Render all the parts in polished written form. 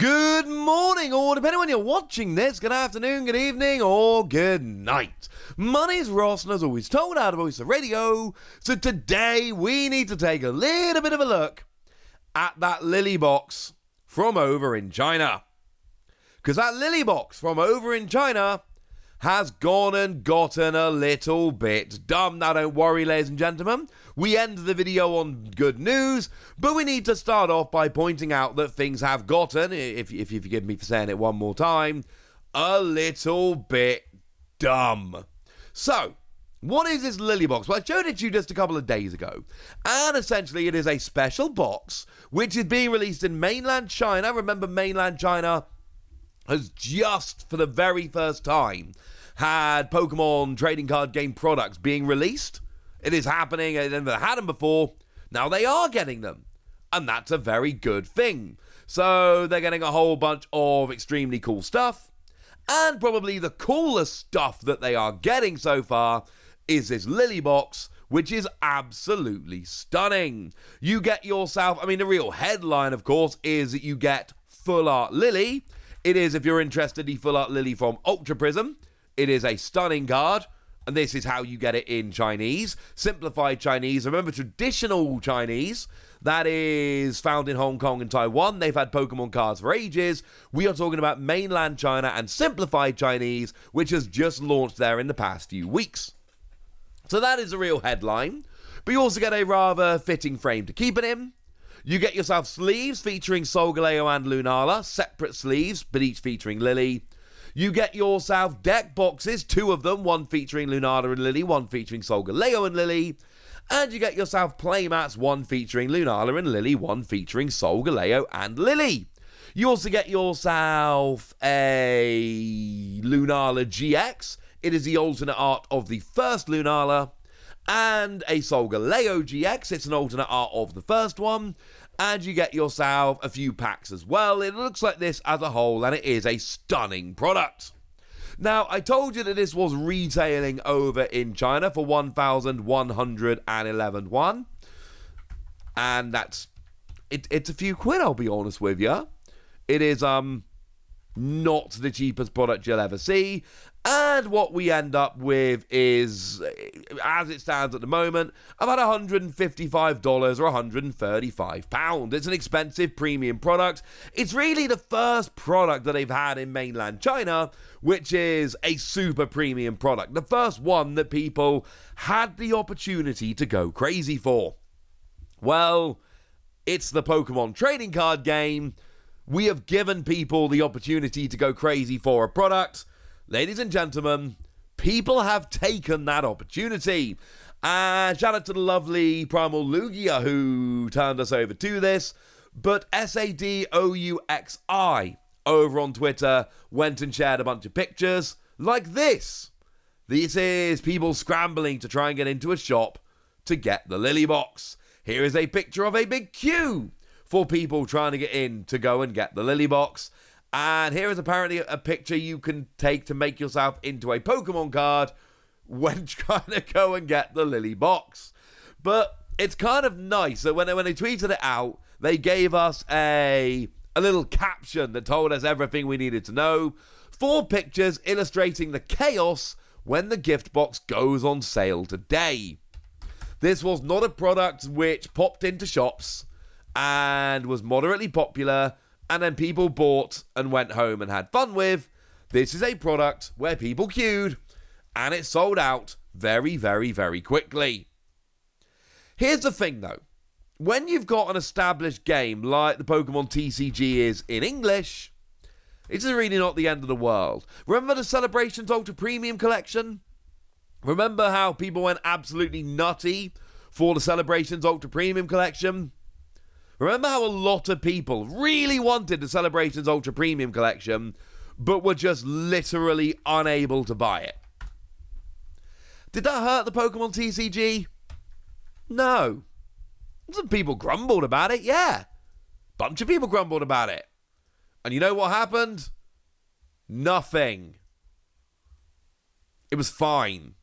Good morning, or depending on when you're watching this, good afternoon, good evening, or good night. My name's Ross, and as always told out of Voice of Radio, so today we need to take a little bit of a look at that Lillie box from over in China. Because that Lillie box from over in China has gone and gotten a little bit dumb. Now don't worry, ladies and gentlemen, we end the video on good news, but we need to start off by pointing out that things have gotten, if you forgive me for saying it one more time, a little bit dumb. So, what is this Lillie box? Well, I showed it to you just a couple of days ago, and essentially it is a special box which is being released in mainland China. Remember, mainland China has just, for the very first time, had Pokemon trading card game products being released. It is happening. They never had them before. Now they are getting them. And that's a very good thing. So they're getting a whole bunch of extremely cool stuff. And probably the coolest stuff that they are getting so far is this Lillie box, which is absolutely stunning. You get yourself, the real headline, of course, is that you get Full Art Lillie. It is, if you're interested, the Full Art Lillie from Ultra Prism. It is a stunning card, and this is how you get it in Chinese. Simplified Chinese. Remember, traditional Chinese, that is found in Hong Kong and Taiwan. They've had Pokemon cards for ages. We are talking about mainland China and simplified Chinese, which has just launched there in the past few weeks. So that is a real headline. But you also get a rather fitting frame to keep it in. You get yourself sleeves featuring Solgaleo and Lunala, separate sleeves, but each featuring Lillie. You get yourself deck boxes, two of them, one featuring Lunala and Lillie, one featuring Solgaleo and Lillie. And you get yourself playmats, one featuring Lunala and Lillie, one featuring Solgaleo and Lillie. You also get yourself a Lunala GX. It is the alternate art of the first Lunala. And a Solgaleo GX. It's an alternate art of the first one. And you get yourself a few packs as well. It looks like this as a whole, and it is a stunning product. Now, I told you that this was retailing over in China for 1,111 yuan. And that's, it's a few quid, I'll be honest with you. It is not the cheapest product you'll ever see. And what we end up with is, as it stands at the moment, about $155 or £135. It's an expensive premium product. It's really the first product that they've had in mainland China, which is a super premium product. The first one that people had the opportunity to go crazy for. Well, it's the Pokemon trading card game. We have given people the opportunity to go crazy for a product. Ladies and gentlemen, people have taken that opportunity. And shout out to the lovely Primal Lugia who turned us over to this. But SADOUXI over on Twitter went and shared a bunch of pictures like this. This is people scrambling to try and get into a shop to get the Lillie box. Here is a picture of a big queue for people trying to get in to go and get the Lillie box. And here is apparently a picture you can take to make yourself into a Pokemon card when trying to go and get the Lillie box. But it's kind of nice that when they tweeted it out, they gave us a little caption that told us everything we needed to know. 4 pictures illustrating the chaos when the gift box goes on sale today. This was not a product which popped into shops and was moderately popular and then people bought and went home and had fun with. This is a product where people queued and it sold out very, very, very quickly. Here's the thing though. When you've got an established game like the Pokemon TCG is in English, it's really not the end of the world. Remember the Celebrations Ultra Premium Collection? Remember how people went absolutely nutty for the Celebrations Ultra Premium Collection? Remember how a lot of people really wanted the Celebrations Ultra Premium Collection, but were just literally unable to buy it? Did that hurt the Pokemon TCG? No. Some people grumbled about it, yeah. Bunch of people grumbled about it. And you know what happened? Nothing. It was fine.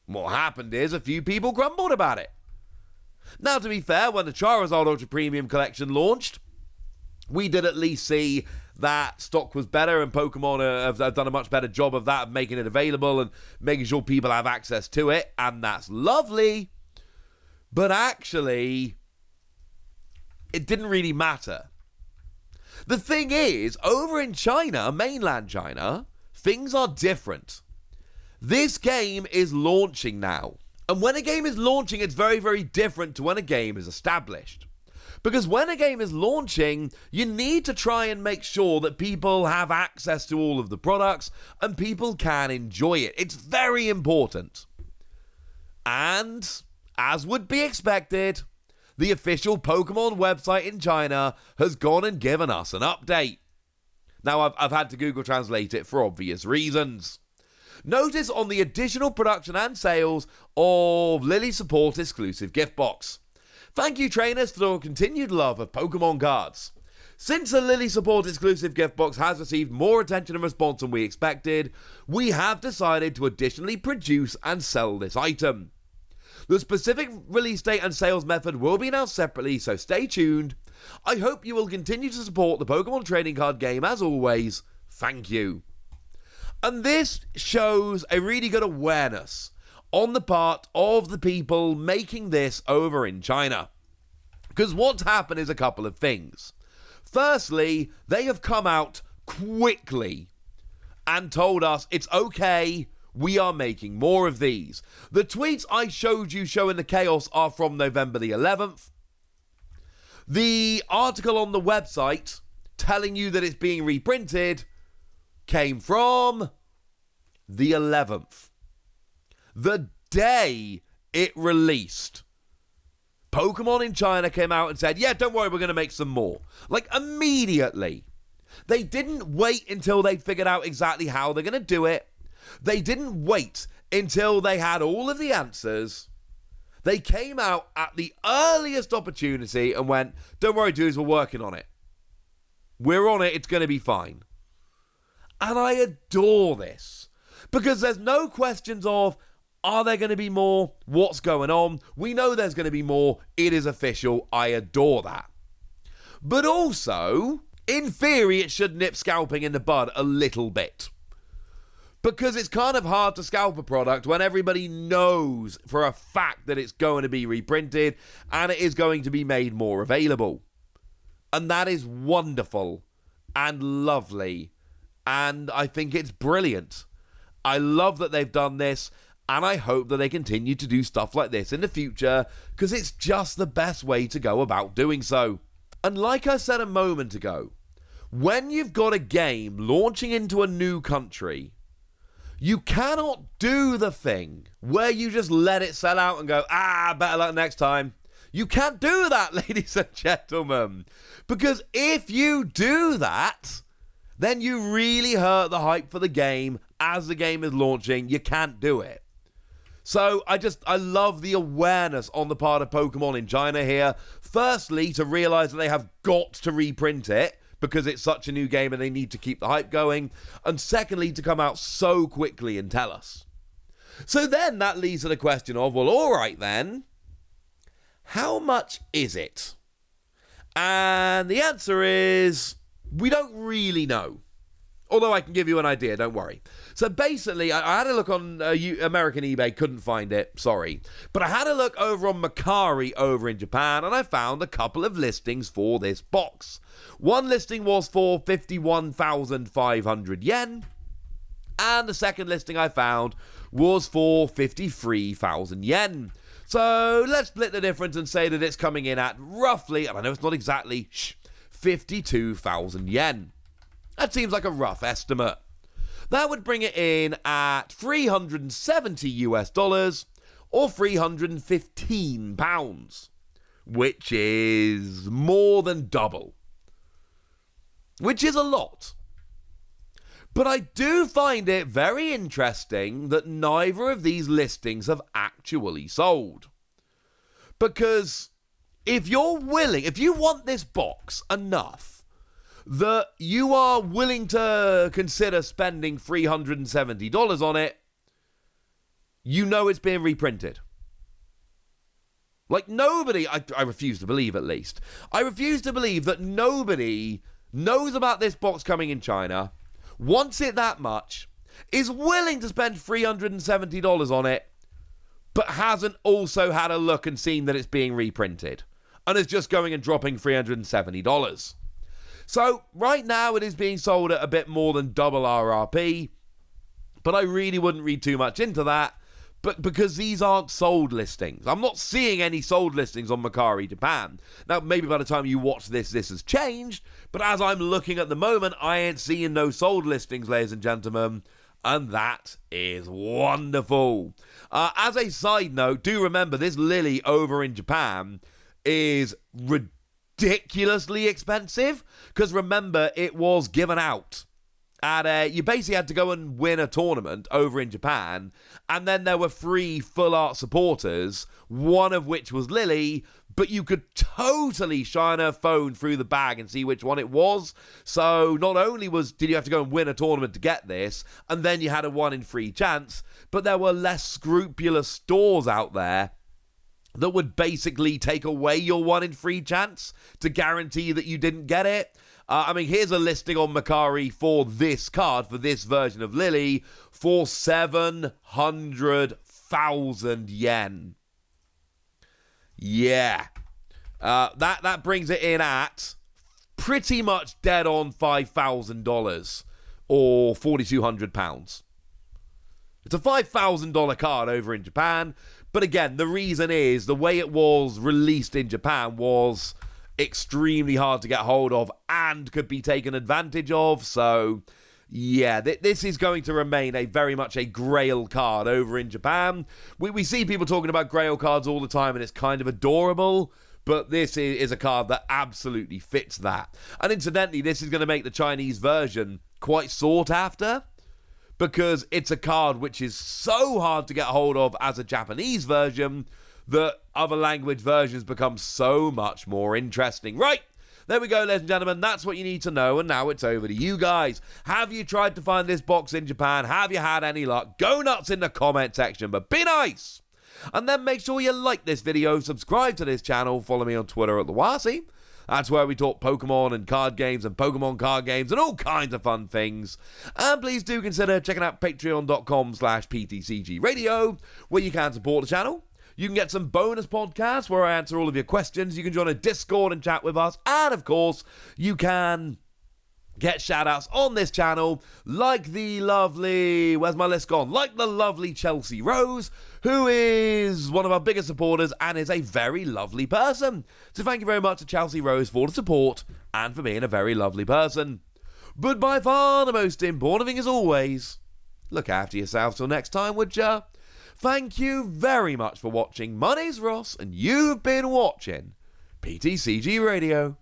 What happened is a few people grumbled about it. Now, to be fair, when the Charizard Ultra Premium Collection launched, we did at least see that stock was better, and Pokemon have done a much better job of that, of making it available and making sure people have access to it, and that's lovely. But actually, it didn't really matter. The thing is, over in China, mainland China, things are different. This game is launching now. And when a game is launching, it's very, very different to when a game is established. Because when a game is launching, you need to try and make sure that people have access to all of the products and people can enjoy it. It's very important. And, as would be expected, the official Pokemon website in China has gone and given us an update. Now, I've had to Google Translate it for obvious reasons. Notice on the additional production and sales of Lillie Support exclusive gift box. Thank you, trainers, for your continued love of Pokemon cards. Since the Lillie Support exclusive gift box has received more attention and response than we expected, we have decided to additionally produce and sell this item. The specific release date and sales method will be announced separately, so stay tuned. I hope you will continue to support the Pokemon trading card game as always. Thank you. And this shows a really good awareness on the part of the people making this over in China. Because what's happened is a couple of things. Firstly, they have come out quickly and told us it's okay, we are making more of these. The tweets I showed you showing the chaos are from November the 11th. The article on the website telling you that it's being reprinted came from the 11th. The day it released. Pokemon in China came out and said, yeah, don't worry, we're going to make some more. Like, immediately. They didn't wait until they figured out exactly how they're going to do it. They didn't wait until they had all of the answers. They came out at the earliest opportunity and went, don't worry, dudes, we're working on it. We're on it, it's going to be fine. And I adore this. Because there's no questions of, are there going to be more? What's going on? We know there's going to be more. It is official. I adore that. But also, in theory, it should nip scalping in the bud a little bit. Because it's kind of hard to scalp a product when everybody knows for a fact that it's going to be reprinted and it is going to be made more available. And that is wonderful and lovely. And I think it's brilliant. I love that they've done this. And I hope that they continue to do stuff like this in the future, because it's just the best way to go about doing so. And like I said a moment ago, when you've got a game launching into a new country, you cannot do the thing where you just let it sell out and go, better luck next time. You can't do that, ladies and gentlemen. Because if you do that, then you really hurt the hype for the game as the game is launching. You can't do it. So I love the awareness on the part of Pokemon in China here. Firstly, to realize that they have got to reprint it because it's such a new game and they need to keep the hype going. And secondly, to come out so quickly and tell us. So then that leads to the question of, well, all right then, how much is it? And the answer is, we don't really know. Although I can give you an idea, don't worry. So basically, I had a look on American eBay, couldn't find it, sorry. But I had a look over on Mercari over in Japan, and I found a couple of listings for this box. One listing was for 51,500 yen, and the second listing I found was for 53,000 yen. So let's split the difference and say that it's coming in at roughly, and I know it's not exactly, 52,000 yen. That seems like a rough estimate. That would bring it in at $370 or £315, which is more than double. Which is a lot. But I do find it very interesting that neither of these listings have actually sold. Because if you want this box enough, that you are willing to consider spending $370 on it, you know it's being reprinted. Like, nobody, I refuse to believe at least, I refuse to believe that nobody knows about this box coming in China, wants it that much, is willing to spend $370 on it, but hasn't also had a look and seen that it's being reprinted, and is just going and dropping $370. So, right now it is being sold at a bit more than double RRP, but I really wouldn't read too much into that, but because these aren't sold listings. I'm not seeing any sold listings on Mercari Japan. Now, maybe by the time you watch this has changed, but as I'm looking at the moment, I ain't seeing no sold listings, ladies and gentlemen, and that is wonderful. As a side note, do remember this Lillie over in Japan is ridiculously expensive, because remember, it was given out. You basically had to go and win a tournament over in Japan, and then there were 3 full art supporters, one of which was Lillie, but you could totally shine her phone through the bag and see which one it was. So not only did you have to go and win a tournament to get this, and then you had a 1 in 3 chance, but there were less scrupulous stores out there that would basically take away your 1 in 3 chance to guarantee that you didn't get it. Here's a listing on Mercari for this card, for this version of Lillie, for 700,000 yen. Yeah. That brings it in at pretty much dead on $5,000 or £4,200. It's a $5,000 card over in Japan, but again, the reason is the way it was released in Japan was extremely hard to get hold of and could be taken advantage of. So yeah, this is going to remain very much a grail card over in Japan. We see people talking about grail cards all the time, and it's kind of adorable, but this is a card that absolutely fits that. And incidentally, this is going to make the Chinese version quite sought after, because it's a card which is so hard to get hold of as a Japanese version that other language versions become so much more interesting. Right, there we go, ladies and gentlemen. That's what you need to know, and now it's over to you guys. Have you tried to find this box in Japan? Have you had any luck? Go nuts in the comment section, but be nice. And then make sure you like this video, subscribe to this channel, follow me on Twitter at TheWasi. That's where we talk Pokemon and card games and Pokemon card games and all kinds of fun things. And please do consider checking out patreon.com/PTCG Radio, where you can support the channel. You can get some bonus podcasts where I answer all of your questions. You can join a Discord and chat with us. And, of course, you can get shout-outs on this channel like the lovely... Where's my list gone? Like the lovely Chelsea Rose, who is one of our biggest supporters and is a very lovely person. So thank you very much to Chelsea Rose for the support and for being a very lovely person. But by far the most important thing, as always, look after yourselves till next time, would ya? Thank you very much for watching. My name's Ross, and you've been watching PTCG Radio.